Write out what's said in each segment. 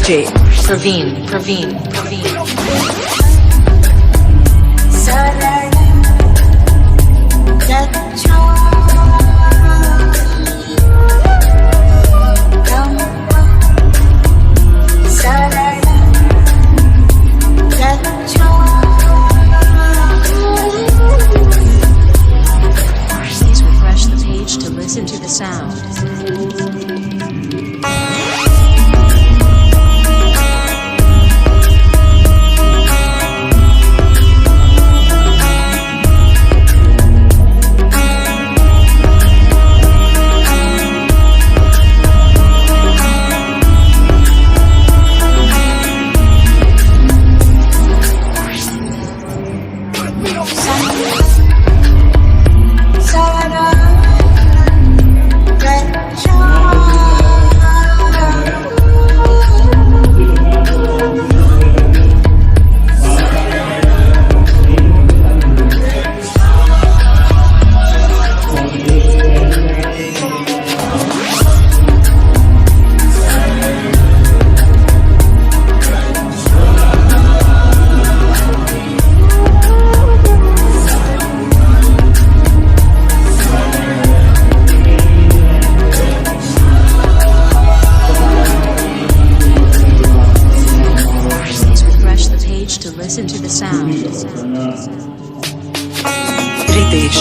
DJ Praveen. Please refresh the page to listen to the sound. To listen to the sound. Ritesh.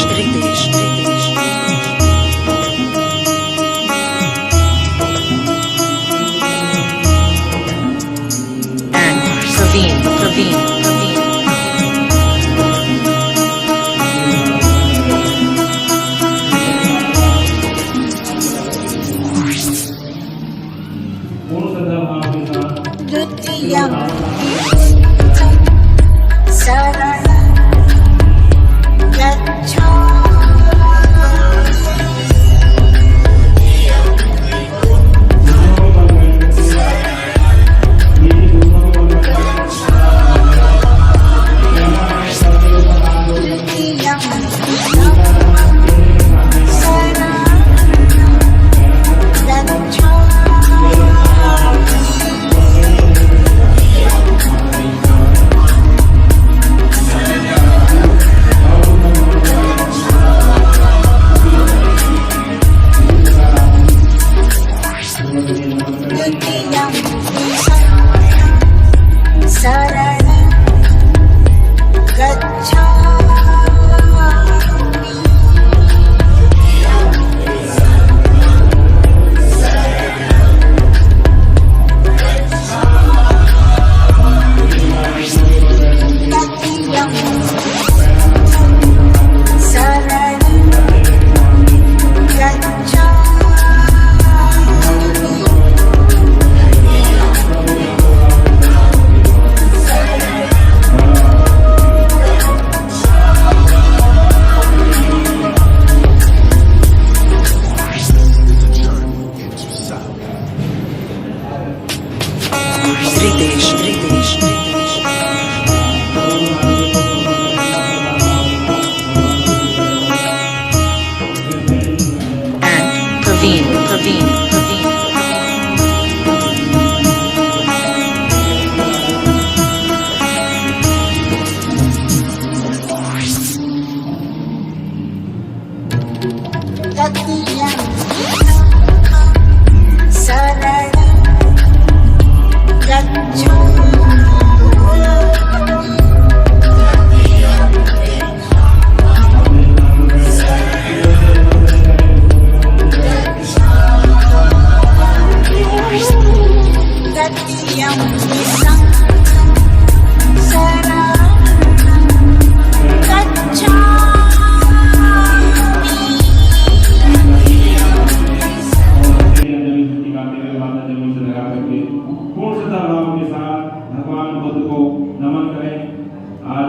And Praveen.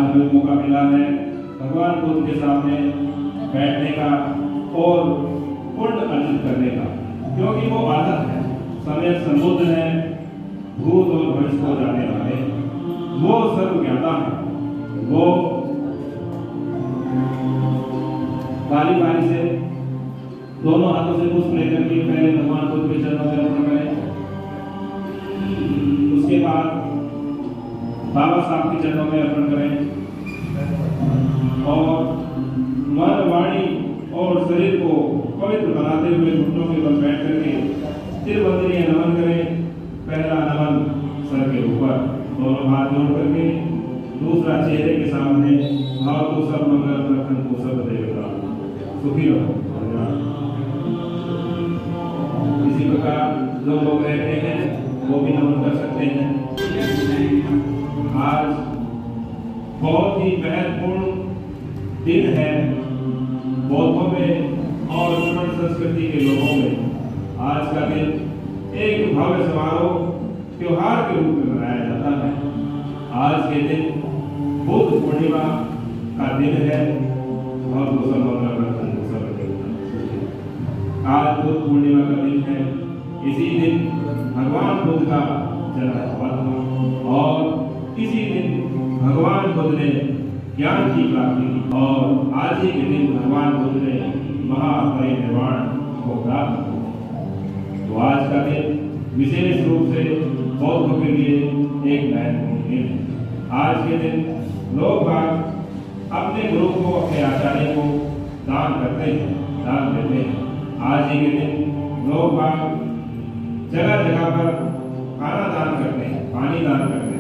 हमें मौका मिला है भगवान बुद्ध के सामने बैठने का और पुण्य अर्जित करने का, क्योंकि वो आदत है, समय संबुद्ध है, भूत और भविष्य को जानने वाले, वो सर्वज्ञाता है। वो बारी बारी से दोनों हाथों से पुष्प लेकर के पहले भगवान बुद्ध के चरणों में अर्पण करें, उसके बाद बाबा साहब के चरणों में अर्पण करें और मन, वाणी और शरीर को पवित्र बनाते हुए घुटनों के बल बैठ करके तिरबंदनीय नमन करें। पहला नमन सर के ऊपर, दोनों हाथ जोड़ करके, दूसरा चेहरे के सामने, भाव तो सब मंगल रखन को सब देवता, सुखी रहो। इसी प्रकार जो लोग रहते हैं वो भी नमन कर सकते हैं। आज बहुत ही महत्वपूर्ण दिन है बौद्धों में और श्रमण संस्कृति के लोगों में। आज का दिन एक भव्य समारोह त्योहार के रूप में मनाया जाता है। आज के दिन बुद्ध पूर्णिमा का दिन है और आज बुद्ध पूर्णिमा का दिन है। इसी दिन भगवान बुद्ध का जन्म हुआ था और इसी दिन भगवान बुद्ध ने ज्ञान की प्राप्ति की और आज ही के दिन भगवान बुद्ध ने महापरिनिर्वाण को प्राप्त किया। तो आज का दिन विशेष रूप से बौद्धों के लिए एक महत्वपूर्ण दिन है। आज के दिन लोग अपने गुरु को, अपने आचार्य को दान करते हैं, दान देते हैं। आज ही के दिन लोग जगह जगह पर खाना दान करते हैं, पानी दान करते हैं।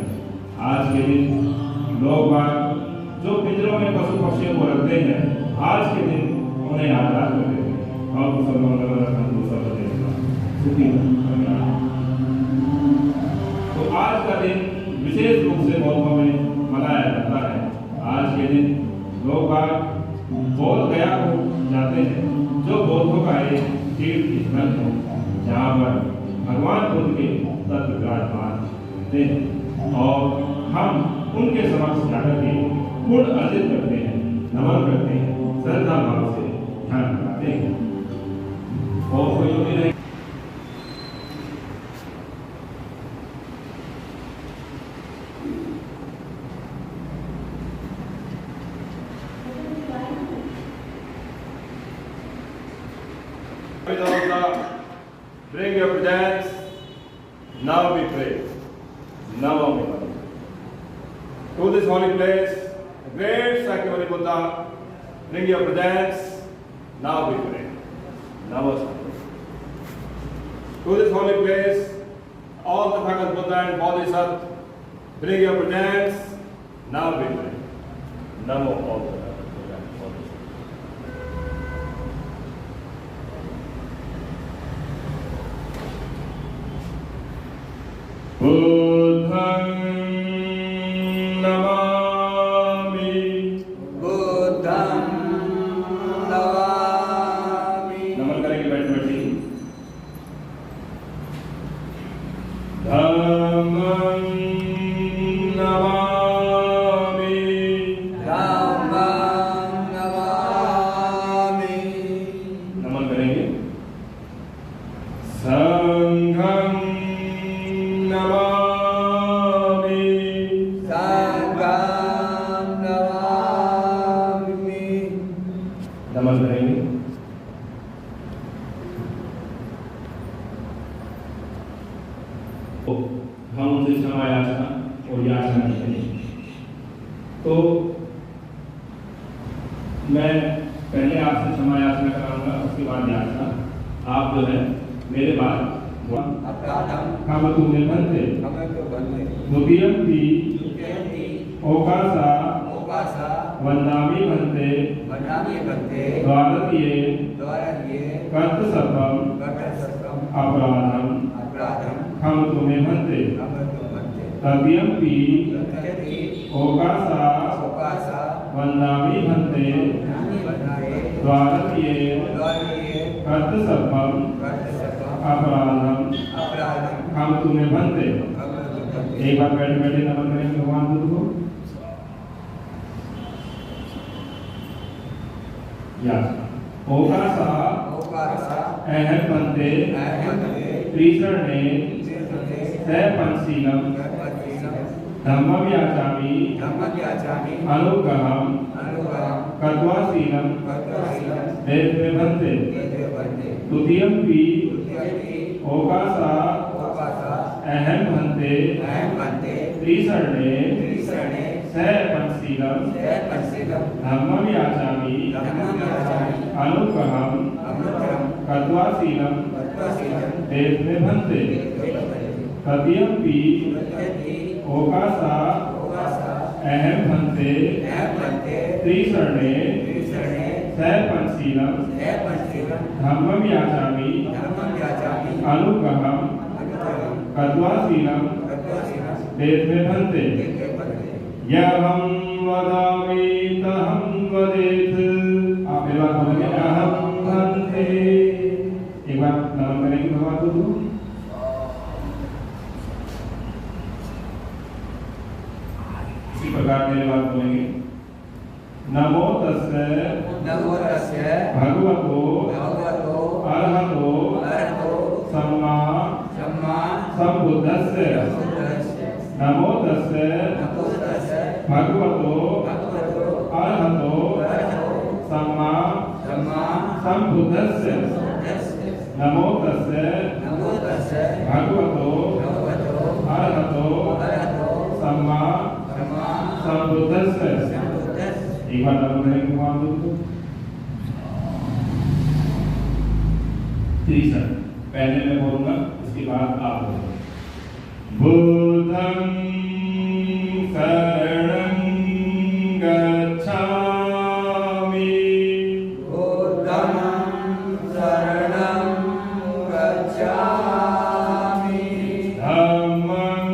आज के दिन लोग जो पिंजरों में पशु पक्षियों को रखते हैं, आज के दिन उन्हें आजाद कर देते हैं और तो आज का दिन विशेष रूप से बौद्धों में मनाया जाता है। आज के दिन लोग बोध गया को जाते हैं, जो बौद्धों का एक तीर्थ स्थल है, जहाँ पर भगवान बुद्ध के तत्व विराजमान होते हैं और हम उनके समक्ष जाकर के पुण्य अर्जित करते हैं, नमन करते हैं, श्रद्धा भाव से ध्यान करते हैं। और कोई भी नहीं bring your presents. Now we pray. Namo Buddhaya. To this holy place, the great Sakyamuni Buddha, bring your presents. Now we pray. Namaste. To this holy place, all the Bhagat Buddha and Bodhisattva, bring your presents. Now we pray. Namo all the Bhagat Buddha and Bodhisattva. Buddham Namami. Buddham Namami. नमन करेंगे बैठ बैठी। धम्मं Namami. Dhammam Namami. नमन करेंगे। संघं Namami. Sangham Namami. नमन करेंगे। हम उनसे क्षमा याचना और याचना नहीं करेंगे। तो मैं पहले आपसे क्षमा याचना कराऊंगा, उसके बाद याचना। आप जो है मेरे बाद अपराधम काम तुम्हें बनते हमें तो बनते मुदियंती युक्ति ओकासा ओकासा वंदामी बनते बनामी बनते द्वारतीये द्वारा ये कर्त सर्वम कटर सकम अपराधम अपराधम हम तुम्हें बनते हमें तो बनते तद्यंपि युक्ति ओकासा ओकासा वंदामी बनते नामी बनाए द्वारतीये द्वारा ये कर्त सर्वम कटर सकम अपराधम अपराधम हम तुम्हें बनते। हमें तो बनते एक बार बैठे बैठे नमन करेंगे भगवान बुद्ध को। याचना ओकासा ओकासा अहम भन्ते अहमते त्रिशरणे तीर्थने सपंचशीलम पतिसम धम्मं याचामि धम्मयाचामि अनुग्रहम् अनुग्रहं कत्वाशीलम पत्रशीलं देवते भन्ते देववन्ते तुतीयम्पि तुत्यपि ओकासा ओकासा अहम भन्ते अहमते त्रिशरणे त्रिशरणे सपंचशीलम सपंचशीलं धम्मं याचामि धम्मयाचामि अनुग्रहम् अनुग्रहं कत्वाशीलम पत्रशीलं देवते भन्ते देववन्ते तदीयम्पि तुत्यपि ओकासा ओकासा अहम भन्ते अहमते त्रिशरणे त्रिशरणे सपंचशीलम सपंचशीलं धम्मं याचामि धम्मयाचामि अनुग्रहम् अनुग्रहं कत्वाशीलम पत्रशीलं देवते भन्ते देववन्ते यहं वदामि तहं वदेत् आप एक बार बोलेंगे अहम भन्ते एक बार नमन करेंगे भगवान को इसी प्रकार मेरे बात बोलेंगे नमो तस्से नमो तस्य भगवतो भगवतो अरहतो अरहतो सम्मा सम्मा सम्बुद्धस्य बुद्धस्य नमो तस्से नमो तस्य भगवतो भगवतो अरहतो अरहतो सम्मा सम्मा सम्बुद्धस्य बुद्धस्य नमो तस्से नमो तस्य भगवतो भगवतो अरहतो अरहतो सम्मा सम्मा सम्बुद्धस्य बुद्धस्य एक बार नमन करेंगे भगवान को तीसरा पहले मैं बोलूंगा उसके बाद आप बोलेंगे बुद्धं शरणं गच्छामि बुद्धं शरणं गच्छामि धम्मं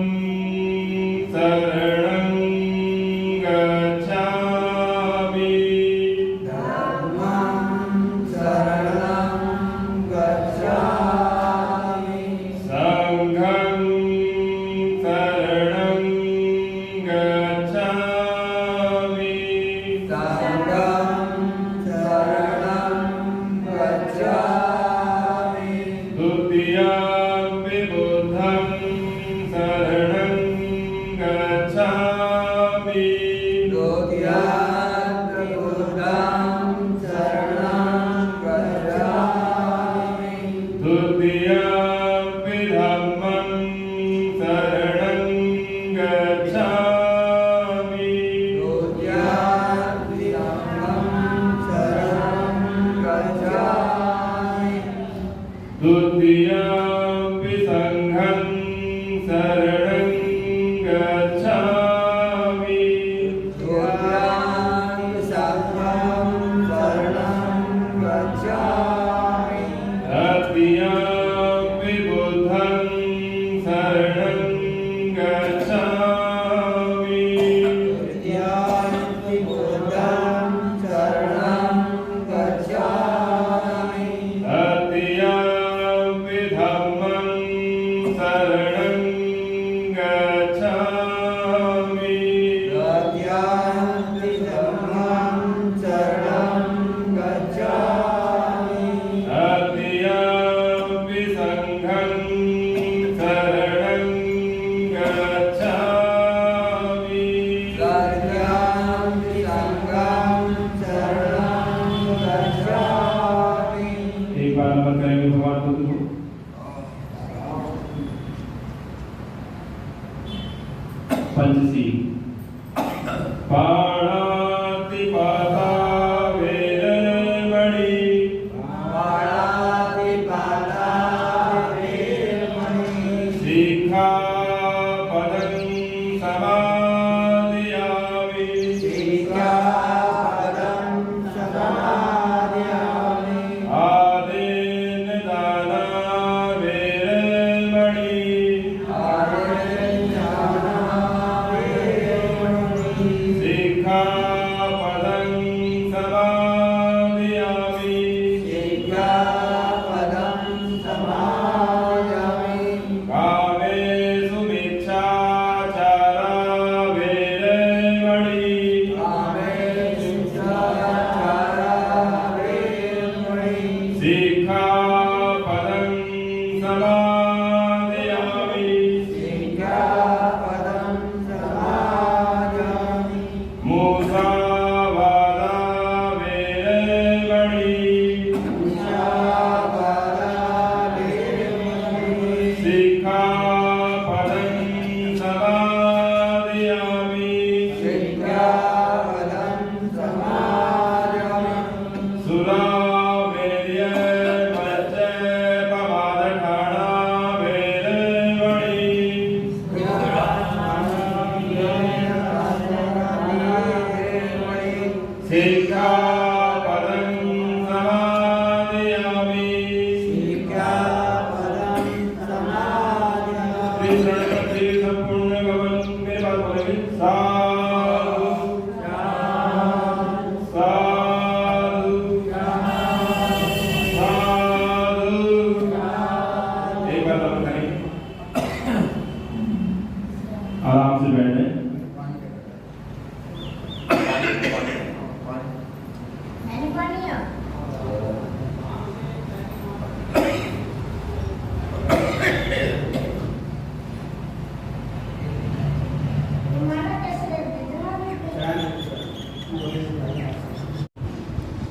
शरणं गच्छामि धम्मं शरणं गच्छामि संघं शरणं गच्छामि संघं शरणं गच्छामि द्वितीयम्पि बुद्धं शरणं गच्छामि द्वितीयम्पि बुद्धं शरणं गच्छामि द्वितीयम्पि धम्मं शरणं गच्छामि द्वितीयम्पि धम्मं शरणं गच्छामि द्वितीयम्पि संघं शरणं गच्छामि द्वितीयम्पि संघं शरणं गच्छामि तृतीयम्पि बुद्धं शरणं गच्छामि तृतीयम्पि बुद्धं शरणं गच्छामि तृतीयम्पि धम्मं शरणं गच्छामि तृतीयम्पि धम्मं शरणं गच्छामि तृतीयम्पि संघं शरणं गच्छामि तृतीयम्पि संघं शरणं गच्छामि एक बार नमन करेंगे भगवान बुद्ध को पंचशील पाणातिपाता वेरमणि पाणातिपाता वेरमणि शिखापदं समादयामि शिखापदं समादयामि आदेन दाना वेरमणि शिखापदं समादयामि कामेषु मिच्छाचारा वेरमणि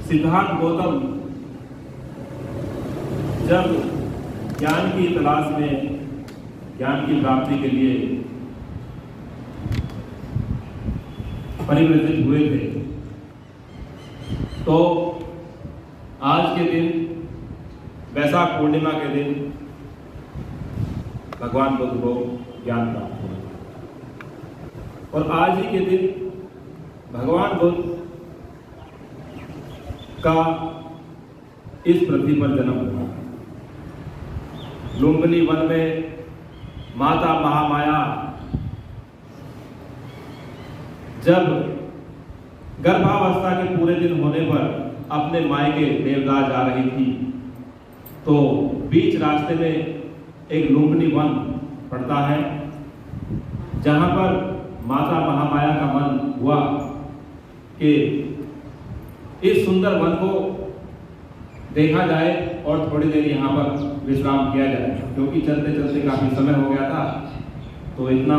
सिद्धार्थ गौतम जब ज्ञान की तलाश में, ज्ञान की प्राप्ति के लिए परिवर्तित हुए थे, तो आज के दिन, वैशाख पूर्णिमा के दिन, भगवान बुद्ध को ज्ञान प्राप्त हुआ। और आज ही के दिन भगवान बुद्ध का इस पृथ्वी पर जन्म हुआ। लुम्बिनी वन में माता महामाया जब गर्भावस्था के पूरे दिन होने पर अपने मायके देवदास जा रही थी, तो बीच रास्ते में एक लुम्बिनी वन पड़ता है, जहां पर माता महामाया का मन हुआ कि इस सुंदर वन को देखा जाए और थोड़ी देर यहाँ पर विश्राम किया जाए, क्योंकि चलते चलते काफी समय हो गया था। तो इतना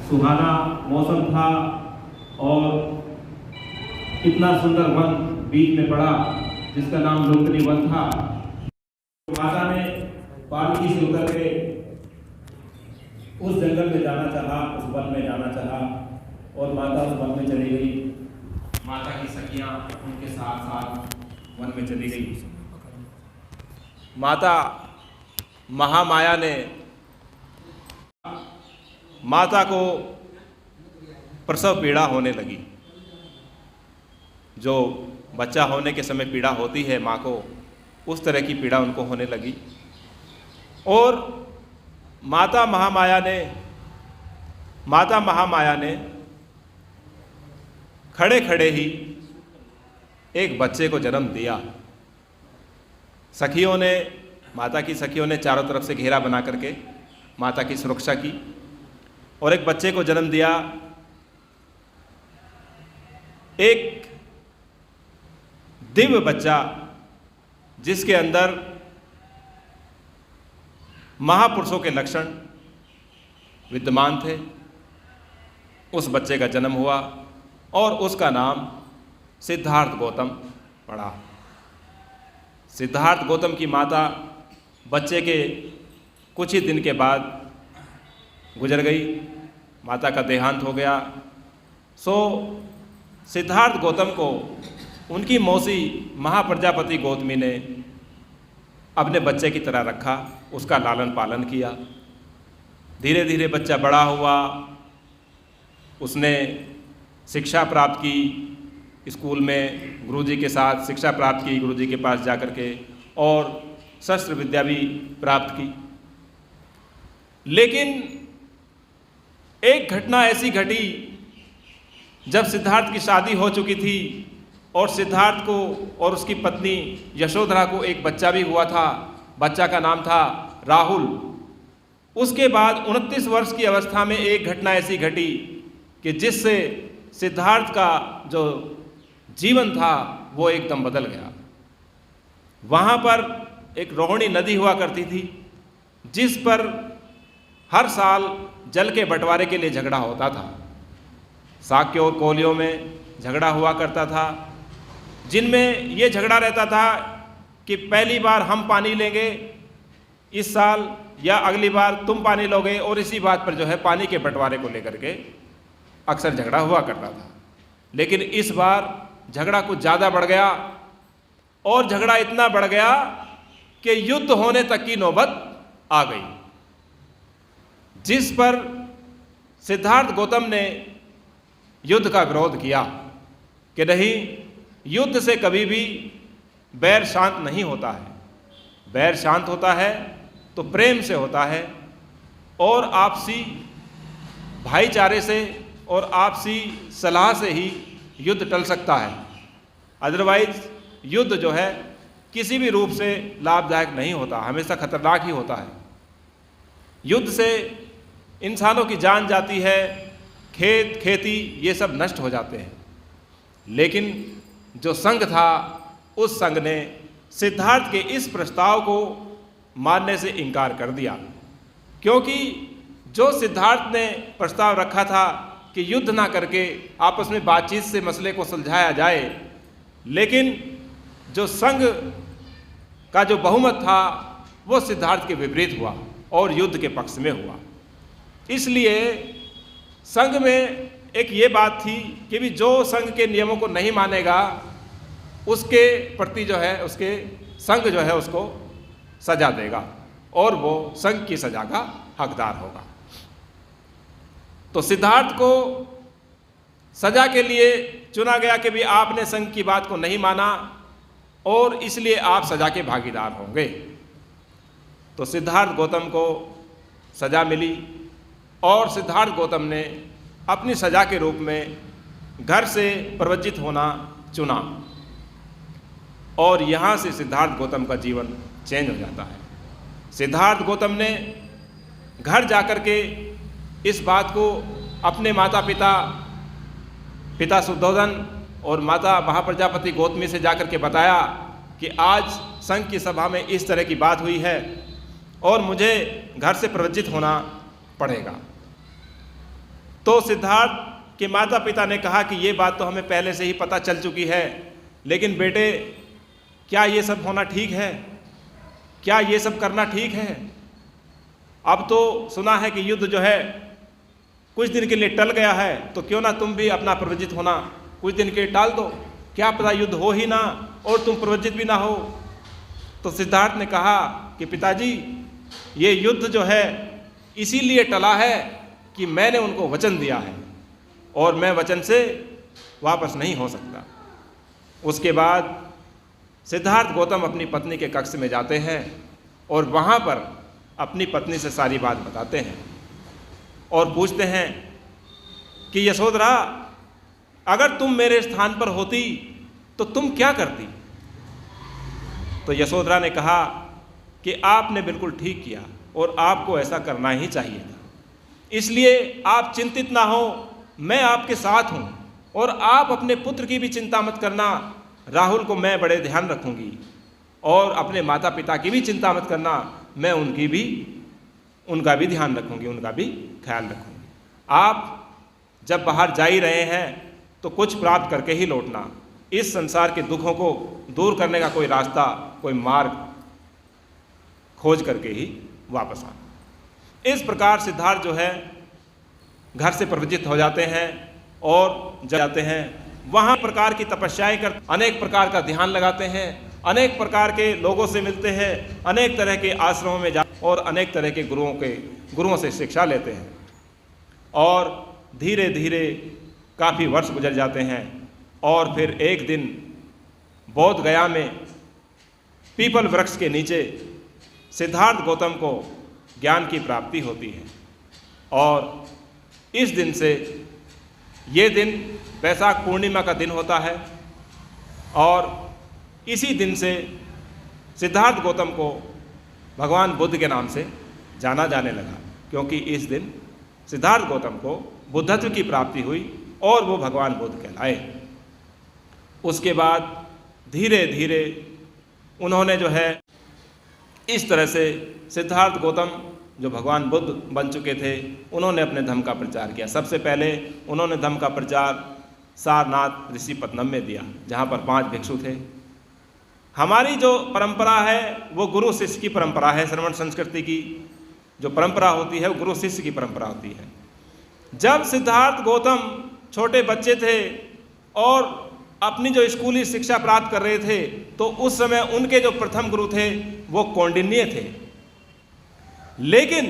सुहाना मौसम था और इतना सुंदर वन बीच में पड़ा जिसका नाम लुम्बिनी वन था। माता ने पालकी से उतर के उस जंगल में जाना चाहा, उस वन में जाना चाहा, और माता उस वन में चली गई। माता की सखियां उनके साथ साथ वन में चली गई। माता महामाया ने माता को प्रसव पीड़ा होने लगी, जो बच्चा होने के समय पीड़ा होती है माँ को, उस तरह की पीड़ा उनको होने लगी। और माता महामाया ने खड़े खड़े ही एक बच्चे को जन्म दिया। सखियों ने, माता की सखियों ने चारों तरफ से घेरा बना करके माता की सुरक्षा की और एक बच्चे को जन्म दिया। एक दिव्य बच्चा जिसके अंदर महापुरुषों के लक्षण विद्यमान थे, उस बच्चे का जन्म हुआ और उसका नाम सिद्धार्थ गौतम पड़ा। सिद्धार्थ गौतम की माता बच्चे के कुछ ही दिन के बाद गुजर गई, माता का देहांत हो गया। सो सिद्धार्थ गौतम को उनकी मौसी महाप्रजापति गौतमी ने अपने बच्चे की तरह रखा, उसका लालन पालन किया। धीरे धीरे बच्चा बड़ा हुआ, उसने शिक्षा प्राप्त की, स्कूल में गुरुजी के साथ शिक्षा प्राप्त की, गुरुजी के पास जाकर के, और शस्त्र विद्या भी प्राप्त की। लेकिन एक घटना ऐसी घटी जब सिद्धार्थ की शादी हो चुकी थी और सिद्धार्थ को और उसकी पत्नी यशोधरा को एक बच्चा भी हुआ था। बच्चा का नाम था राहुल। उसके बाद 29 वर्ष की अवस्था में एक घटना ऐसी घटी कि जिससे सिद्धार्थ का जो जीवन था वो एकदम बदल गया। वहाँ पर एक रोहिणी नदी हुआ करती थी, जिस पर हर साल जल के बंटवारे के लिए झगड़ा होता था। शाक्य और कोलियों में झगड़ा हुआ करता था, जिनमें ये झगड़ा रहता था कि पहली बार हम पानी लेंगे इस साल, या अगली बार तुम पानी लोगे, और इसी बात पर जो है पानी के बंटवारे को लेकर के अक्सर झगड़ा हुआ करता था। लेकिन इस बार झगड़ा कुछ ज़्यादा बढ़ गया, और झगड़ा इतना बढ़ गया कि युद्ध होने तक की नौबत आ गई, जिस पर सिद्धार्थ गौतम ने युद्ध का विरोध किया कि नहीं, युद्ध से कभी भी बैर शांत नहीं होता है। बैर शांत होता है तो प्रेम से होता है, और आपसी भाईचारे से और आपसी सलाह से ही युद्ध टल सकता है। अदरवाइज युद्ध जो है किसी भी रूप से लाभदायक नहीं होता, हमेशा खतरनाक ही होता है। युद्ध से इंसानों की जान जाती है, खेत खेती ये सब नष्ट हो जाते हैं। लेकिन जो संघ था उस संघ ने सिद्धार्थ के इस प्रस्ताव को मानने से इनकार कर दिया, क्योंकि जो सिद्धार्थ ने प्रस्ताव रखा था कि युद्ध ना करके आपस में बातचीत से मसले को सुलझाया जाए, लेकिन जो संघ का जो बहुमत था वो सिद्धार्थ के विपरीत हुआ और युद्ध के पक्ष में हुआ। इसलिए संघ में एक ये बात थी कि भी जो संघ के नियमों को नहीं मानेगा उसके प्रति जो है उसके संघ जो है उसको सजा देगा और वो संघ की सजा का हकदार होगा। तो सिद्धार्थ को सजा के लिए चुना गया कि भी आपने संघ की बात को नहीं माना और इसलिए आप सजा के भागीदार होंगे। तो सिद्धार्थ गौतम को सजा मिली और सिद्धार्थ गौतम ने अपनी सजा के रूप में घर से प्रवज्जित होना चुना और यहाँ से सिद्धार्थ गौतम का जीवन चेंज हो जाता है। सिद्धार्थ गौतम ने घर जाकर के इस बात को अपने माता पिता शुद्धोधन और माता महाप्रजापति गौतमी से जाकर के बताया कि आज संघ की सभा में इस तरह की बात हुई है और मुझे घर से प्रवज्जित होना पड़ेगा। तो सिद्धार्थ के माता पिता ने कहा कि ये बात तो हमें पहले से ही पता चल चुकी है, लेकिन बेटे क्या ये सब होना ठीक है? क्या ये सब करना ठीक है? अब तो सुना है कि युद्ध जो है कुछ दिन के लिए टल गया है, तो क्यों ना तुम भी अपना प्रवज्जित होना कुछ दिन के लिए टाल दो, क्या पता युद्ध हो ही ना और तुम प्रवज्जित भी ना हो। तो सिद्धार्थ ने कहा कि पिताजी ये युद्ध जो है इसीलिए टला है कि मैंने उनको वचन दिया है और मैं वचन से वापस नहीं हो सकता। उसके बाद सिद्धार्थ गौतम अपनी पत्नी के कक्ष में जाते हैं और वहाँ पर अपनी पत्नी से सारी बात बताते हैं और पूछते हैं कि यशोधरा, अगर तुम मेरे स्थान पर होती तो तुम क्या करती? तो यशोधरा ने कहा कि आपने बिल्कुल ठीक किया और आपको ऐसा करना ही चाहिए था, इसलिए आप चिंतित ना हो, मैं आपके साथ हूँ और आप अपने पुत्र की भी चिंता मत करना। राहुल को मैं बड़े ध्यान रखूँगी और अपने माता पिता की भी चिंता मत करना, मैं उनका भी ध्यान रखूँगी, उनका भी ख्याल रखूँगी। आप जब बाहर जा ही रहे हैं तो कुछ प्राप्त करके ही लौटना, इस संसार के दुखों को दूर करने का कोई रास्ता, कोई मार्ग खोज करके ही वापस आना। इस प्रकार सिद्धार्थ जो है घर से प्रवज्जित हो जाते हैं और जाते हैं वहाँ प्रकार की तपस्याएं कर, अनेक प्रकार का ध्यान लगाते हैं, अनेक प्रकार के लोगों से मिलते हैं, अनेक तरह के आश्रमों में जा और अनेक तरह के गुरुओं से शिक्षा लेते हैं और धीरे धीरे काफ़ी वर्ष गुजर जाते हैं और फिर एक दिन बोध गया में पीपल वृक्ष के नीचे सिद्धार्थ गौतम को ज्ञान की प्राप्ति होती है और इस दिन से ये दिन वैशाख पूर्णिमा का दिन होता है और इसी दिन से सिद्धार्थ गौतम को भगवान बुद्ध के नाम से जाना जाने लगा, क्योंकि इस दिन सिद्धार्थ गौतम को बुद्धत्व की प्राप्ति हुई और वो भगवान बुद्ध कहलाए। उसके बाद धीरे धीरे उन्होंने जो है इस तरह से सिद्धार्थ गौतम जो भगवान बुद्ध बन चुके थे, उन्होंने अपने धर्म का प्रचार किया। सबसे पहले उन्होंने धर्म का प्रचार सारनाथ ऋषिपत्तनम में दिया, जहाँ पर 5 भिक्षु थे। हमारी जो परंपरा है वो गुरु शिष्य की परंपरा है। श्रवण संस्कृति की जो परंपरा होती है वो गुरु शिष्य की परंपरा होती है। जब सिद्धार्थ गौतम छोटे बच्चे थे और अपनी जो स्कूली शिक्षा प्राप्त कर रहे थे, तो उस समय उनके जो प्रथम गुरु थे वो कौंडिन्य थे। लेकिन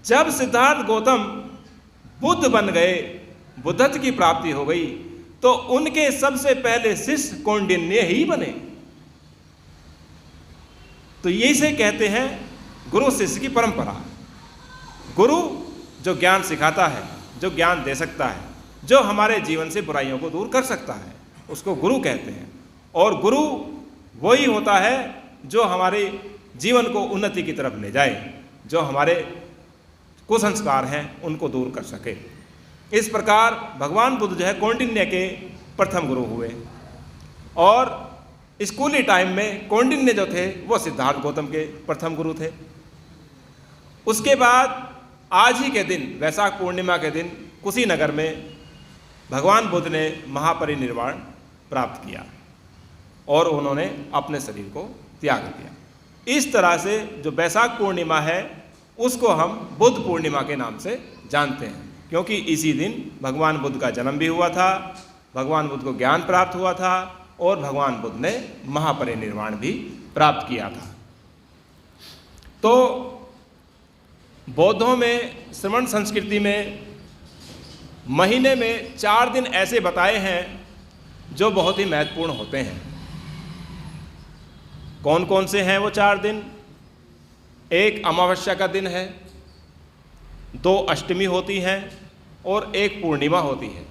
जब सिद्धार्थ गौतम बुद्ध बन गए, बुद्धत्व की प्राप्ति हो गई, तो उनके सबसे पहले शिष्य कौंडिन्य ही बने। तो यही से कहते हैं गुरु शिष्य की परंपरा। गुरु जो ज्ञान सिखाता है, जो ज्ञान दे सकता है, जो हमारे जीवन से बुराइयों को दूर कर सकता है, उसको गुरु कहते हैं। और गुरु वही होता है जो हमारे जीवन को उन्नति की तरफ ले जाए, जो हमारे कुसंस्कार हैं उनको दूर कर सके। इस प्रकार भगवान बुद्ध जो है कौंडिन्य के प्रथम गुरु हुए। और स्कूली टाइम में कौंडिन्य जो थे वो सिद्धार्थ गौतम के प्रथम गुरु थे। उसके बाद आज ही के दिन, वैशाख पूर्णिमा के दिन, कुशीनगर में भगवान बुद्ध ने महापरिनिर्वाण प्राप्त किया और उन्होंने अपने शरीर को त्याग दिया। इस तरह से जो वैशाख पूर्णिमा है उसको हम बुद्ध पूर्णिमा के नाम से जानते हैं, क्योंकि इसी दिन भगवान बुद्ध का जन्म भी हुआ था, भगवान बुद्ध को ज्ञान प्राप्त हुआ था और भगवान बुद्ध ने महापरिनिर्वाण भी प्राप्त किया था। तो बौद्धों में, श्रमण संस्कृति में महीने में 4 दिन ऐसे बताए हैं जो बहुत ही महत्वपूर्ण होते हैं। कौन कौन से हैं वो 4 दिन? एक अमावस्या का दिन है, 2 अष्टमी होती हैं और 1 पूर्णिमा होती है।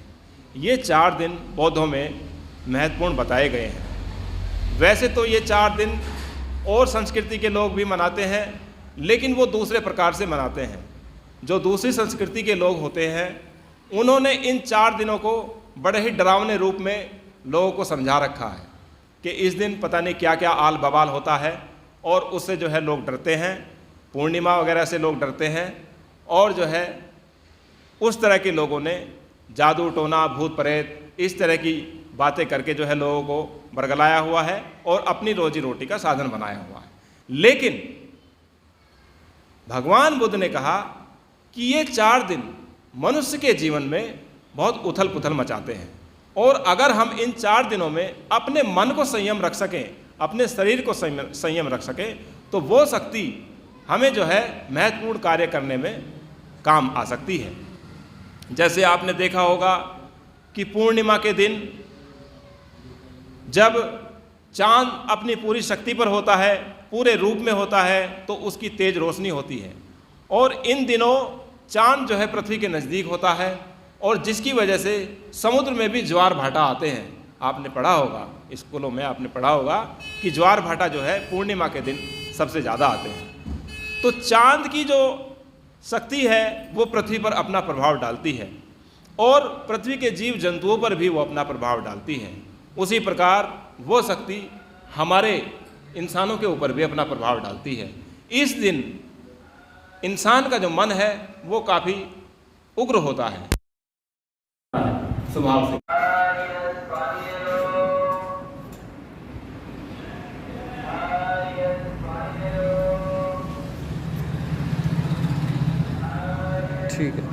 ये 4 दिन बौद्धों में महत्वपूर्ण बताए गए हैं। वैसे तो ये 4 दिन और संस्कृति के लोग भी मनाते हैं, लेकिन वो दूसरे प्रकार से मनाते हैं। जो दूसरी संस्कृति के लोग होते हैं उन्होंने इन 4 दिनों को बड़े ही डरावने रूप में लोगों को समझा रखा है कि इस दिन पता नहीं क्या क्या आल बवाल होता है और उससे जो है लोग डरते हैं, पूर्णिमा वगैरह से लोग डरते हैं। और जो है उस तरह के लोगों ने जादू टोना, भूत प्रेत, इस तरह की बातें करके जो है लोगों को बरगलाया हुआ है और अपनी रोजी रोटी का साधन बनाया हुआ है। लेकिन भगवान बुद्ध ने कहा कि ये 4 दिन मनुष्य के जीवन में बहुत उथल पुथल मचाते हैं और अगर हम इन 4 दिनों में अपने मन को संयम रख सकें, अपने शरीर को संयम रख सकें, तो वो शक्ति हमें जो है महत्वपूर्ण कार्य करने में काम आ सकती है। जैसे आपने देखा होगा कि पूर्णिमा के दिन जब चांद अपनी पूरी शक्ति पर होता है, पूरे रूप में होता है, तो उसकी तेज रोशनी होती है। और इन दिनों चांद जो है पृथ्वी के नज़दीक होता है और जिसकी वजह से समुद्र में भी ज्वार भाटा आते हैं। आपने पढ़ा होगा, स्कूलों में आपने पढ़ा होगा कि ज्वार भाटा जो है पूर्णिमा के दिन सबसे ज़्यादा आते हैं। तो चांद की जो शक्ति है वो पृथ्वी पर अपना प्रभाव डालती है और पृथ्वी के जीव जंतुओं पर भी वो अपना प्रभाव डालती है। उसी प्रकार वो शक्ति हमारे इंसानों के ऊपर भी अपना प्रभाव डालती है। इस दिन इंसान का जो मन है वो काफ़ी उग्र होता है स्वभाव से। ठीक है।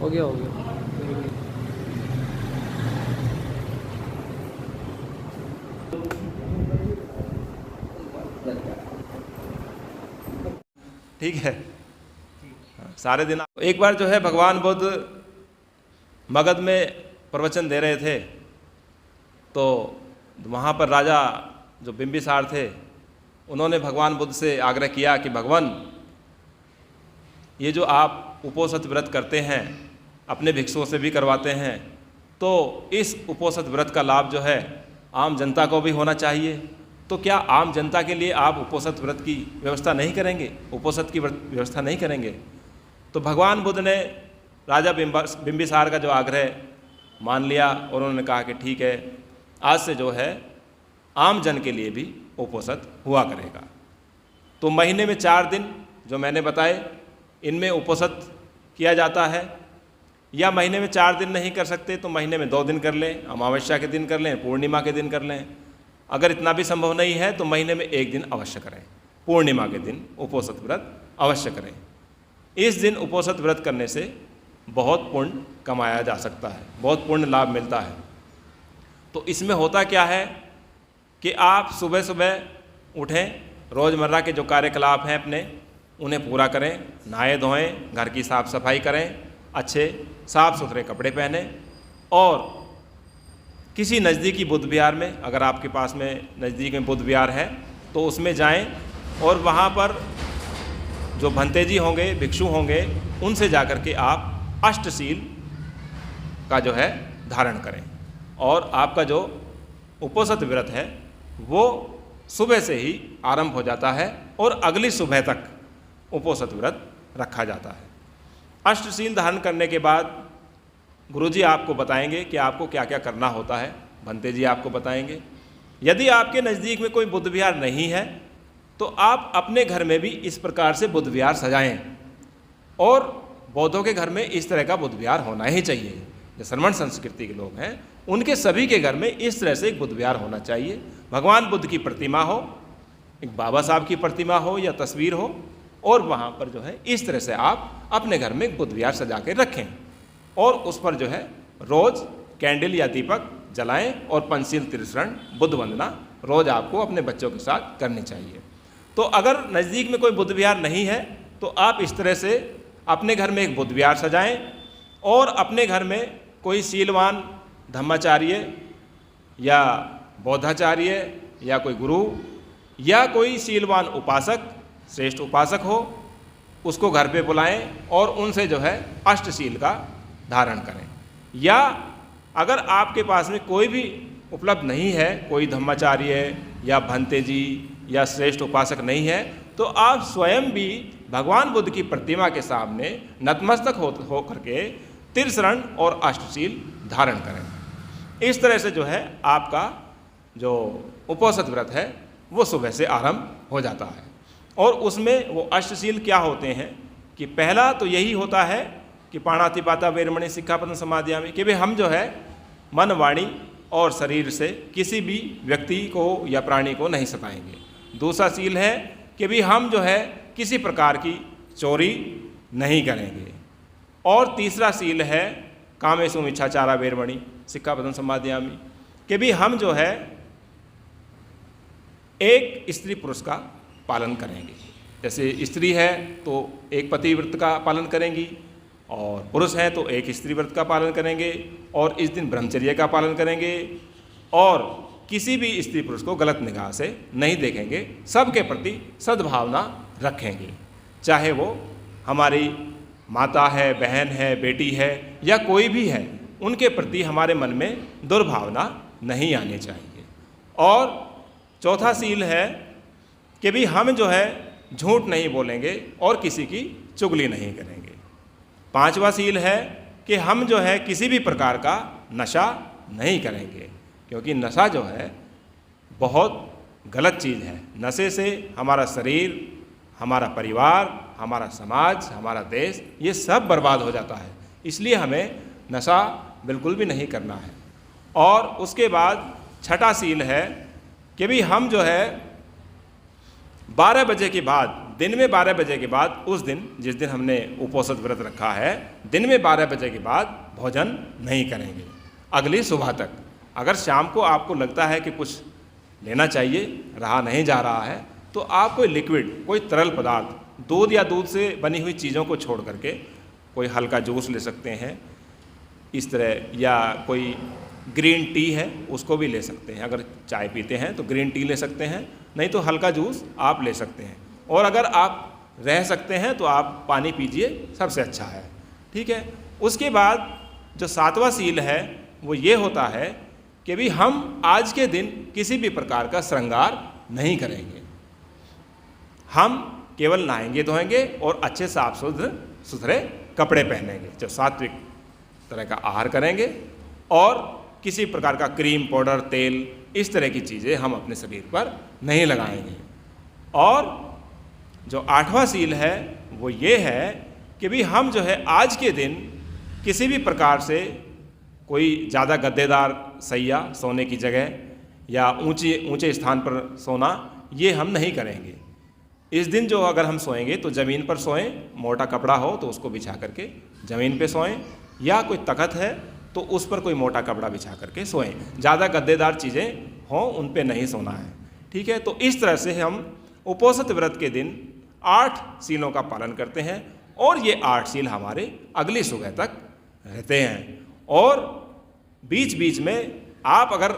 हो गया हो गया। ठीक है, सारे दिन। एक बार जो है भगवान बुद्ध मगध में प्रवचन दे रहे थे, तो वहाँ पर राजा जो बिंबिसार थे उन्होंने भगवान बुद्ध से आग्रह किया कि भगवान, ये जो आप उपोषित व्रत करते हैं, अपने भिक्षुओं से भी करवाते हैं, तो इस उपोषित व्रत का लाभ जो है आम जनता को भी होना चाहिए। तो क्या आम जनता के लिए आप उपोषित व्रत की व्यवस्था नहीं करेंगे, उपोषित की व्यवस्था नहीं करेंगे? तो भगवान बुद्ध ने राजा बिंबिसार का जो आग्रह मान लिया और उन्होंने कहा कि ठीक है, आज से जो है आम जन के लिए भी उपोषित हुआ करेगा। तो महीने में 4 दिन जो मैंने बताए, इनमें उपोषित किया जाता है। या महीने में 4 दिन नहीं कर सकते तो महीने में 2 दिन कर लें, अमावस्या के दिन कर लें, पूर्णिमा के दिन कर लें। अगर इतना भी संभव नहीं है तो महीने में 1 दिन अवश्य करें, पूर्णिमा के दिन उपोषित व्रत अवश्य करें। इस दिन उपोषित व्रत करने से बहुत पुण्य कमाया जा सकता है, बहुत पुण्य लाभ मिलता है। तो इसमें होता क्या है कि आप सुबह सुबह उठें, रोज़मर्रा के जो कार्यकलाप हैं अपने उन्हें पूरा करें, नहाए धोएं, घर की साफ़ सफाई करें, अच्छे साफ़ सुथरे कपड़े पहने और किसी नज़दीकी बुद्ध विहार में, अगर आपके पास में नज़दीक में बुद्ध विहार है तो उसमें जाएं और वहाँ पर जो भंते जी होंगे, भिक्षु होंगे, उनसे जाकर के आप अष्टशील का जो है धारण करें और आपका जो उपोषित व्रत है वो सुबह से ही आरंभ हो जाता है और अगली सुबह तक उपोषित व्रत रखा जाता है। अष्टशील धारण करने के बाद गुरुजी आपको बताएंगे कि आपको क्या क्या करना होता है, भंते जी आपको बताएंगे। यदि आपके नज़दीक में कोई बुद्ध विहार नहीं है तो आप अपने घर में भी इस प्रकार से बुद्ध विहार सजाएं और बौद्धों के घर में इस तरह का बुद्ध विहार होना ही चाहिए। जो श्रमण संस्कृति के लोग हैं उनके सभी के घर में इस तरह से एक बुद्ध विहार होना चाहिए। भगवान बुद्ध की प्रतिमा हो, एक बाबा साहब की प्रतिमा हो या तस्वीर हो और वहाँ पर जो है इस तरह से आप अपने घर में एक बुद्ध विहार सजा के रखें और उस पर जो है रोज़ कैंडल या दीपक जलाएं और पंचशील त्रिशरण बुद्ध वंदना रोज़ आपको अपने बच्चों के साथ करनी चाहिए। तो अगर नज़दीक में कोई बुद्ध विहार नहीं है तो आप इस तरह से अपने घर में एक बुद्ध विहार सजाएं और अपने घर में कोई शीलवान धम्माचार्य या बौद्धाचार्य या कोई गुरु या कोई शीलवान उपासक, श्रेष्ठ उपासक हो, उसको घर पे बुलाएं और उनसे जो है अष्टशील का धारण करें। या अगर आपके पास में कोई भी उपलब्ध नहीं है, कोई धम्माचार्य या भंते जी या श्रेष्ठ उपासक नहीं है, तो आप स्वयं भी भगवान बुद्ध की प्रतिमा के सामने नतमस्तक हो करके त्रिशरण और अष्टशील धारण करें। इस तरह से जो है आपका जो उपोषित व्रत है वो सुबह से आरंभ हो जाता है। और उसमें वो अष्टशील क्या होते हैं कि पहला तो यही होता है कि पाणातिपाता वेरमणि सिक्खापदं समादियामि, कि भाई हम जो है मन, वाणी और शरीर से किसी भी व्यक्ति को या प्राणी को नहीं सताएंगे। दूसरा शील है कि भी हम जो है किसी प्रकार की चोरी नहीं करेंगे। और तीसरा शील है कामेषु मिच्छाचारा वेरमणि सिक्खापदं समादियामि, कि भी हम जो है एक स्त्री पुरुष का पालन करेंगे। जैसे स्त्री है तो एक पति व्रत का पालन करेंगी और पुरुष है तो एक स्त्री व्रत का पालन करेंगे और इस दिन ब्रह्मचर्य का पालन करेंगे और किसी भी स्त्री पुरुष को गलत निगाह से नहीं देखेंगे, सबके प्रति सद्भावना रखेंगे, चाहे वो हमारी माता है, बहन है, बेटी है या कोई भी है, उनके प्रति हमारे मन में दुर्भावना नहीं आनी चाहिए। और चौथा शील है कि भी हम जो है झूठ नहीं बोलेंगे और किसी की चुगली नहीं करेंगे। पांचवा शील है कि हम जो है किसी भी प्रकार का नशा नहीं करेंगे, क्योंकि नशा जो है बहुत गलत चीज़ है। नशे से हमारा शरीर, हमारा परिवार, हमारा समाज, हमारा देश, ये सब बर्बाद हो जाता है। इसलिए हमें नशा बिल्कुल भी नहीं करना है। और उसके बाद छठा शील है कि भी हम जो है 12 बजे के बाद, दिन में 12 बजे के बाद, उस दिन जिस दिन हमने उपोषित व्रत रखा है, दिन में 12 बजे के बाद भोजन नहीं करेंगे अगली सुबह तक। अगर शाम को आपको लगता है कि कुछ लेना चाहिए, रहा नहीं जा रहा है, तो आप कोई लिक्विड, कोई तरल पदार्थ, दूध या दूध से बनी हुई चीज़ों को छोड़ करके कोई हल्का जूस ले सकते हैं इस तरह, या कोई ग्रीन टी है उसको भी ले सकते हैं। अगर चाय पीते हैं तो ग्रीन टी ले सकते हैं, नहीं तो हल्का जूस आप ले सकते हैं। और अगर आप रह सकते हैं तो आप पानी पीजिए, सबसे अच्छा है, ठीक है। उसके बाद जो सातवां शील है वो ये होता है कि भी हम आज के दिन किसी भी प्रकार का श्रृंगार नहीं करेंगे। हम केवल नहाएंगे धोएंगे और अच्छे साफ सुथरे कपड़े पहनेंगे, जो सात्विक तरह का आहार करेंगे और किसी प्रकार का क्रीम, पाउडर, तेल, इस तरह की चीज़ें हम अपने शरीर पर नहीं लगाएंगे। और जो आठवां शील है वो ये है कि भी हम जो है आज के दिन किसी भी प्रकार से कोई ज़्यादा गद्देदार सैया, सोने की जगह या ऊंचे स्थान पर सोना, ये हम नहीं करेंगे। इस दिन जो अगर हम सोएंगे तो ज़मीन पर सोएं, मोटा कपड़ा हो तो उसको बिछा करके ज़मीन पे सोएं, या कोई तख्त है तो उस पर कोई मोटा कपड़ा बिछा करके सोएं। ज़्यादा गद्देदार चीज़ें हों उन पे नहीं सोना है, ठीक है। तो इस तरह से हम उपोषित व्रत के दिन 8 सीलों का पालन करते हैं और ये 8 सील हमारे अगली सुबह तक रहते हैं। और बीच बीच में आप अगर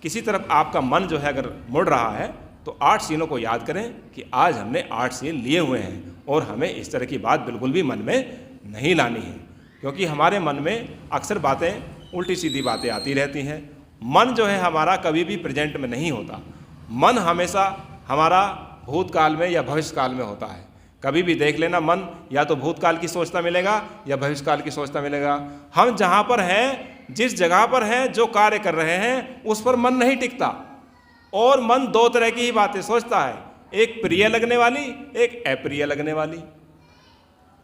किसी तरफ आपका मन जो है अगर मुड़ रहा है तो 8 सीलों को याद करें कि आज हमने 8 सील लिए हुए हैं और हमें इस तरह की बात बिल्कुल भी मन में नहीं लानी है, क्योंकि हमारे मन में अक्सर बातें उल्टी सीधी बातें आती रहती हैं। मन जो है हमारा कभी भी प्रेजेंट में नहीं होता, मन हमेशा हमारा भूतकाल में या भविष्यकाल में होता है। कभी भी देख लेना, मन या तो भूतकाल की सोचता मिलेगा या भविष्यकाल की सोचता मिलेगा। हम जहाँ पर हैं, जिस जगह पर हैं, जो कार्य कर रहे हैं, उस पर मन नहीं टिकता और मन 2 तरह की ही बातें सोचता है, एक प्रिय लगने वाली, एक अप्रिय लगने वाली।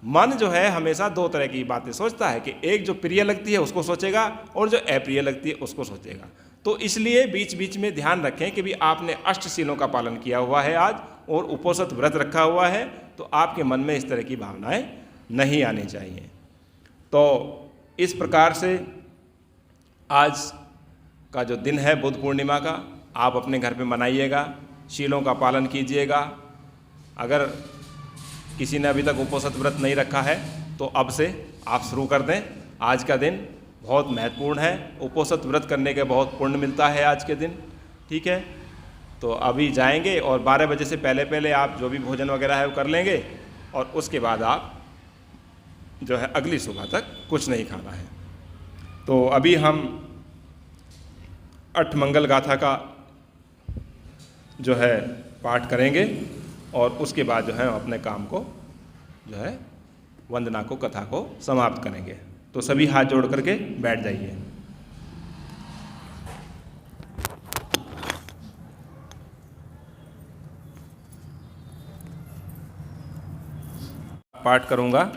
मन जो है हमेशा 2 तरह की बातें सोचता है कि एक जो प्रिय लगती है उसको सोचेगा और जो अप्रिय लगती है उसको सोचेगा। तो इसलिए बीच बीच में ध्यान रखें कि भी आपने अष्टशीलों का पालन किया हुआ है आज और उपोषित व्रत रखा हुआ है, तो आपके मन में इस तरह की भावनाएं नहीं आनी चाहिए। तो इस प्रकार से आज का जो दिन है बुद्ध पूर्णिमा का, आप अपने घर पे मनाइएगा, शीलों का पालन कीजिएगा। अगर किसी ने अभी तक उपोषित व्रत नहीं रखा है तो अब से आप शुरू कर दें। आज का दिन बहुत महत्वपूर्ण है, उपोषित व्रत करने के बहुत पुण्य मिलता है आज के दिन, ठीक है। तो अभी जाएंगे और 12 बजे से पहले पहले आप जो भी भोजन वगैरह है वो कर लेंगे और उसके बाद आप जो है अगली सुबह तक कुछ नहीं खाना है। तो अभी हम अष्टमंगल गाथा का जो है पाठ करेंगे और उसके बाद जो है हम अपने काम को जो है वंदना को, कथा को समाप्त करेंगे। तो सभी हाथ जोड़ करके बैठ जाइए। पाठ करूंगा।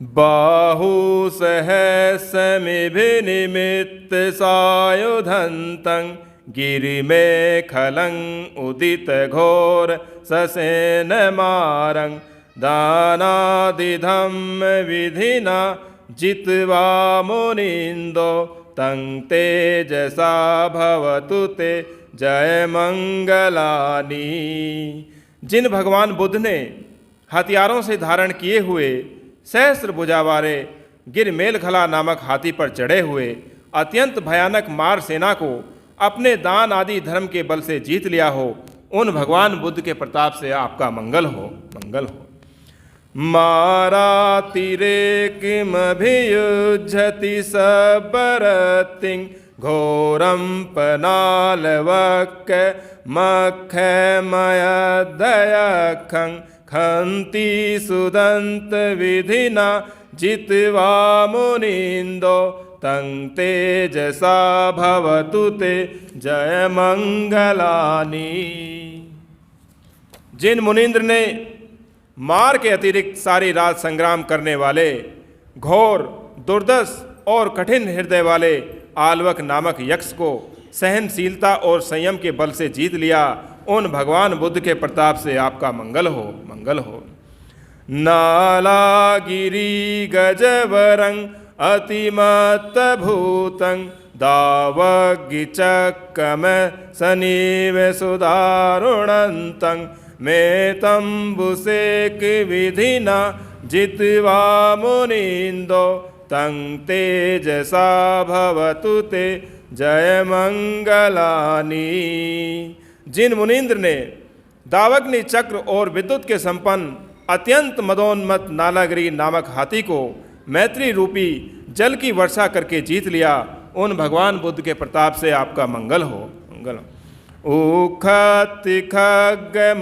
बाहु सहस्रमिभिनिमित्त सायुधन्तं गिरिमेखलं उदित घोर ससेनमारं दानादिधं विधिना जित्वा मुनिन्दो तं तेजसा भवतु ते जय मंगलानी। जिन भगवान बुद्ध ने हथियारों से धारण किए हुए सहस्र भुजा वाले गिरमेलखला नामक हाथी पर चढ़े हुए अत्यंत भयानक मार सेना को अपने दान आदि धर्म के बल से जीत लिया हो, उन भगवान बुद्ध के प्रताप से आपका मंगल हो, मंगल हो। मारातिरेकिमभियुज्यति सबरतिं घोरं पनालवक्क मखमयदयखं खन्ति सुदन्त विधिना जित्वा मुनिन्दो तं तेजसा भवतु ते जय मंगलानी। जिन मुनीन्द्र ने मार के अतिरिक्त सारी रात संग्राम करने वाले घोर दुर्दश और कठिन हृदय वाले आलवक नामक यक्ष को सहनशीलता और संयम के बल से जीत लिया, उन भगवान बुद्ध के प्रताप से आपका मंगल हो, मंगल हो। नालागिरी गजवरं अतिमत्तभूतं दावग्गिचक्कम सनीव सुदारुणन्तं मेतम्बुसेक विधिना जित्वा मुनिन्दो तं तेजसा भवतु ते जय मंगलानी। जिन मुनीन्द्र ने दावग्नि चक्र और विद्युत के संपन्न अत्यंत मदोन्मत्त नालागिरी नामक हाथी को मैत्री रूपी जल की वर्षा करके जीत लिया, उन भगवान बुद्ध के प्रताप से आपका मंगल हो, मंगल हो।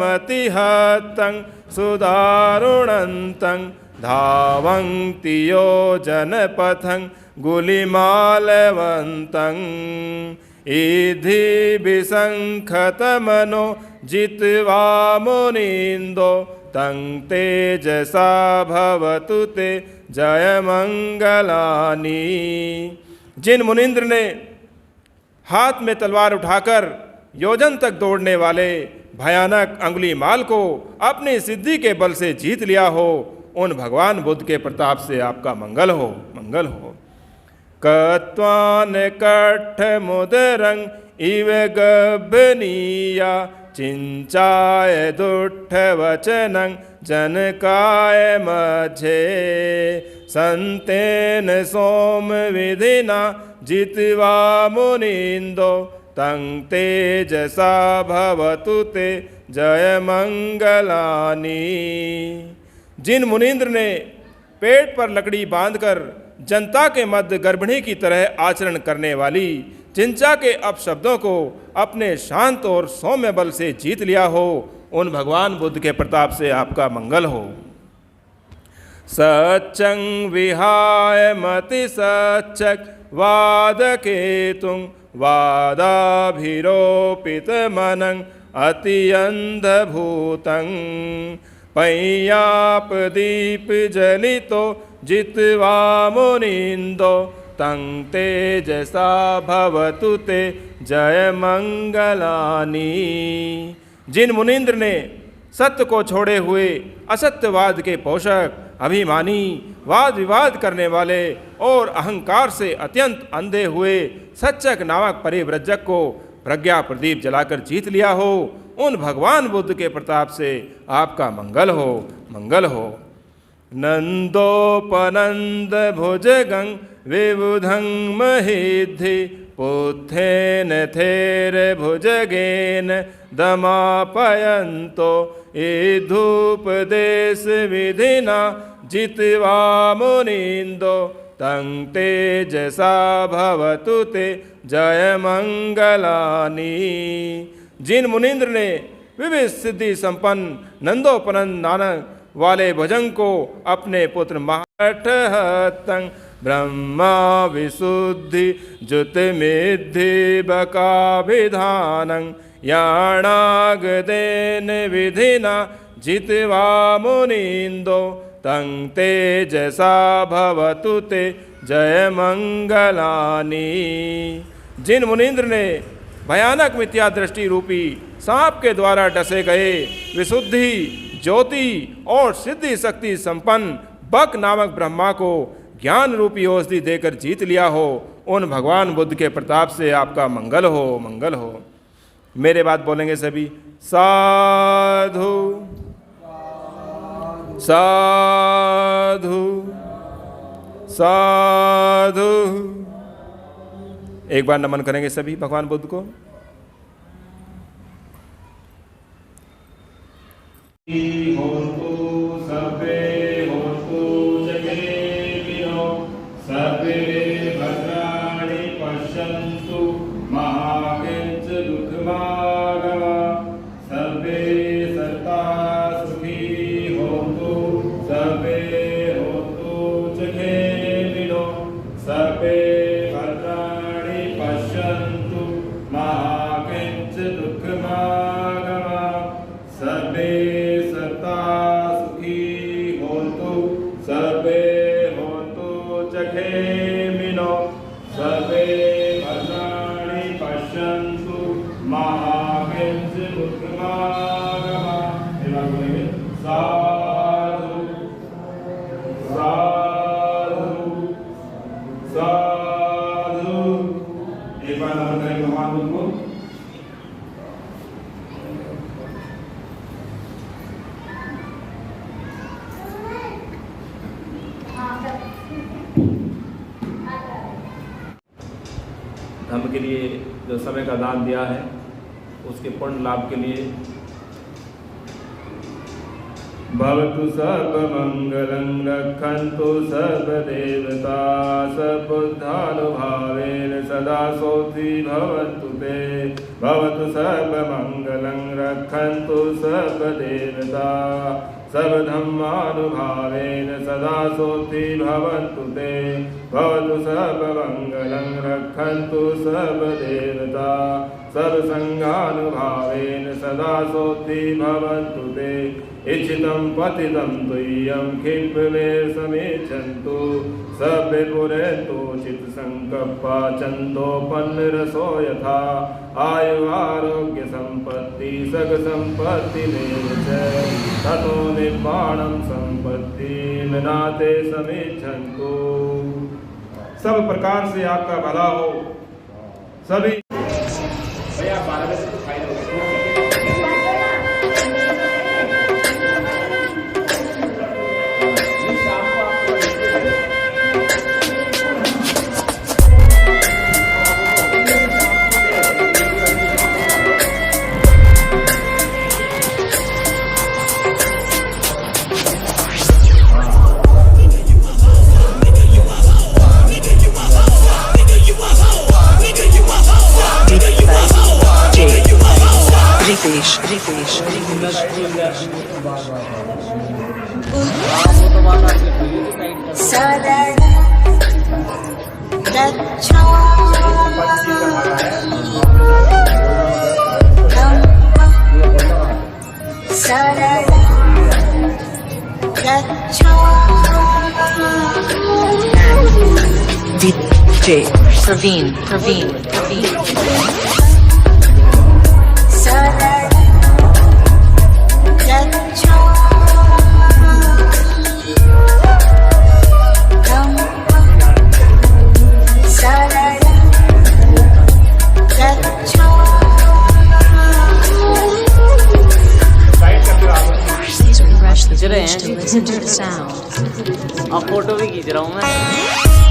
उखतिखगमतिहतं सुदारुणन्तं धावन्ति योजनपथं गुलिमालवन्तं इद्धि विसंखतमनो जित्वा मुनिन्दो तं तेजसा भवतु ते जय मंगलानी। जिन मुनीन्द्र ने हाथ में तलवार उठाकर योजन तक दौड़ने वाले भयानक अंगुलीमाल को अपनी सिद्धि के बल से जीत लिया हो, उन भगवान बुद्ध के प्रताप से आपका मंगल हो, मंगल हो। कत्वान कट्ठ मुदरंग इव गभनीया चिंचाय दुट्ठ वचनं जनकाय मध्य संतेन सोम विधिना जित्वा मुनिंदो तं तेजसा भवतु ते जय मंगलानि। जिन मुनीन्द्र ने पेट पर लकड़ी बांधकर जनता के मध्य गर्भिणी की तरह आचरण करने वाली चिंचा के अपशब्दों को अपने शांत और सौम्य बल से जीत लिया हो, उन भगवान बुद्ध के प्रताप से आपका मंगल हो। सच्चं विहाय मति सच्चक वादकेतुं वादाभिरोपित मनं अत्यंधभूतं पय्याप दीप जलितो जित्वा मुनिंदो तं तेजसा भवतु ते जय मंगलानि। जिन मुनीन्द्र ने सत्य को छोड़े हुए असत्यवाद के पोषक, अभिमानी, वाद विवाद करने वाले और अहंकार से अत्यंत अंधे हुए सच्चक नामक परिव्रजक को प्रज्ञा प्रदीप जलाकर जीत लिया हो, उन भगवान बुद्ध के प्रताप से आपका मंगल हो, मंगल हो। नंदोपनंद भुजगं विबुधं महिद्धि पुत्थेन थेर भुजगेन दमापयन्तो इधूपदेश विधिना जित्वा मुनिंदो तं तेजसा भवतु ते जय मंगलानि। जिन मुनीन्द्र ने विविध सिद्धि संपन्न नंदोपनंद नानक वाले भुजंग को अपने पुत्र महठहतं ब्रह्मा विशुद्धि जुतमिद्धि बकाभिधानं याणागदेन विधिना जित्वा मुनिंदो तं तेजसा भवतु ते जय मंगलानि। जिन मुनीन्द्र ने भयानक मिथ्या दृष्टि रूपी सांप के द्वारा डसे गए विशुद्धि, ज्योति और सिद्धि शक्ति संपन्न बक नामक ब्रह्मा को ज्ञान रूपी औषधि देकर जीत लिया हो, उन भगवान बुद्ध के प्रताप से आपका मंगल हो, मंगल हो। मेरे बात बोलेंगे सभी। साधु साधु साधु। एक बार नमन करेंगे सभी भगवान बुद्ध को। होतु सर्वे होतु जगेभिरो सर्वे भद्राणि पश्यन्तु मा किञ्चित् दुःखमागम सर्वे सत्ता सुखी होतु सर्वे होतु जगेभिरो सर्वे भद्राणि पश्यन्तु मा किञ्चित् दुःखमागम सर्वे सर्वे होतु जखेमिनो सर्वे भद्राणि पश्यन्तु मा किञ्चित् दुःखमागम। साधु साधु साधु। एक बार नमन करें भगवान बुद्ध को। धर्म के लिए जो समय का दान दिया है उसके पूर्ण लाभ के लिए भवतु सर्वमंगलं रक्षन्तु सर्वदेवता सद्बुद्धानुभावेन सदा सोऽसि भवन्तु ते। भवतु सर्वमंगलं रक्षन्तु सर्वदेवता सर्वधर्मानुभावेन सदा सोऽसि भवन्तु ते। भवतु सर्वमंगलं रक्षन्तु सर्वदेवता सर्वसङ्गानुभावेन सदा सोऽस्ति भवन्तु ते इच्छितं पतितं तुय्यं क्षिप्रमे समेच्छन्तु सभ्यपुरेन्तु चित्सङ्कप्पा चन्दोपन्नरसो यथा आयुरारोग्यसम्पत्ति सगसम्पत्तिमेव च ततो निर्वाणं सम्पत्तिं नाते समेच्छन्तु। सब प्रकार से आपका भला हो। सभी Ritesh, Ritesh, Ritesh. शरण शरण DJ Praveen, Praveen, Praveen. Please refresh the page to listen to the sound. अब फोटो भी खींच रहा हूँ मैं।